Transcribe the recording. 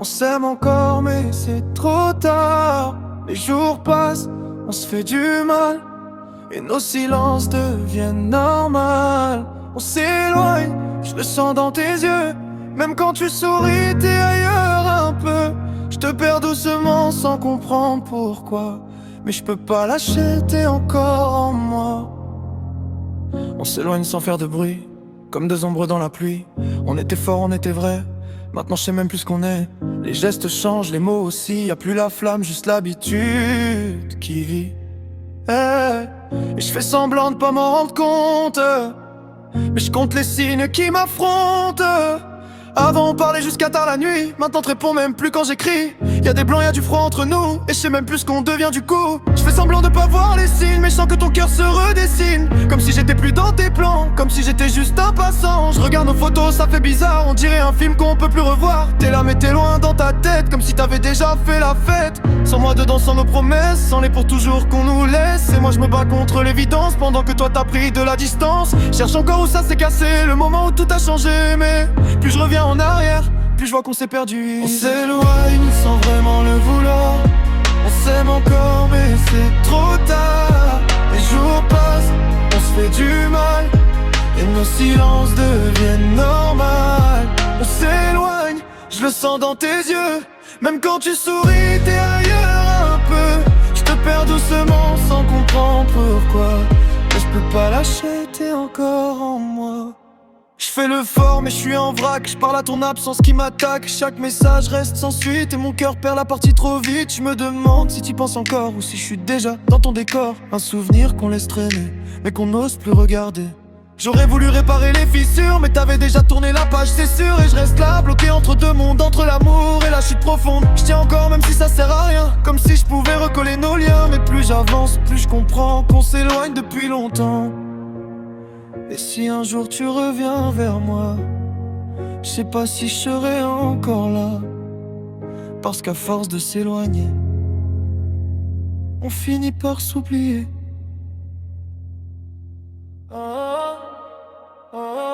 On s'aime encore mais c'est trop tard. Les jours passent, on se fait du mal, et nos silences deviennent normaux. On s'éloigne, je le sens dans tes yeux. Même quand tu souris, t'es ailleurs un peu. Je te perds doucement sans comprendre pourquoi, mais je peux pas lâcher, t'es encore en moi. On s'éloigne sans faire de bruit, comme deux ombres dans la pluie. On était fort, on était vrai. Maintenant je sais même plus ce qu'on est. Les gestes changent, les mots aussi. Y a plus la flamme, juste l'habitude qui vit. Et je fais semblant de pas m'en rendre compte, mais je compte les signes qui m'affrontent. Avant on parlait jusqu'à tard la nuit, maintenant te réponds même plus quand j'écris. Y'a des blancs, y'a du froid entre nous, et je sais même plus ce qu'on devient du coup. Je fais semblant de pas voir les signes, mais je sens que ton cœur se redessine. Comme si j'étais plus dans tes plans, comme si j'étais juste un passant. Je regarde nos photos, ça fait bizarre, on dirait un film qu'on peut plus revoir. T'es là mais t'es loin dans ta tête, comme si t'avais déjà fait la fête. Sans moi dedans, sans nos promesses, sans les pour toujours qu'on nous laisse. Et moi je me bats contre l'évidence, pendant que toi t'as pris de la distance. Cherche encore où ça s'est cassé, le moment où tout a changé. Mais plus je reviens en arrière, plus je vois qu'on s'est perdu. On s'éloigne sans vraiment le vouloir. On s'aime encore mais c'est trop tard. Les jours passent, on se fait du mal, et nos silences deviennent normaux. On s'éloigne, je le sens dans tes yeux. Même quand tu souris, t'es ailleurs un peu. Je te perds doucement sans comprendre pourquoi, mais je peux pas lâcher, t'es encore en moi. Je fais le fort mais je suis en vrac. Je parle à ton absence qui m'attaque. Chaque message reste sans suite et mon cœur perd la partie trop vite. Je me demande si t'y penses encore ou si je suis déjà dans ton décor. Un souvenir qu'on laisse traîner mais qu'on n'ose plus regarder. J'aurais voulu réparer les fissures, mais t'avais déjà tourné la page, c'est sûr. Et je reste là, bloqué entre deux mondes, entre l'amour et la chute profonde. Je tiens encore même si ça sert à rien, comme si je pouvais recoller nos liens. Mais plus j'avance, plus je comprends qu'on s'éloigne depuis longtemps. Et si un jour tu reviens vers moi, je sais pas si je serai encore là. Parce qu'à force de s'éloigner, on finit par s'oublier. Oh, oh.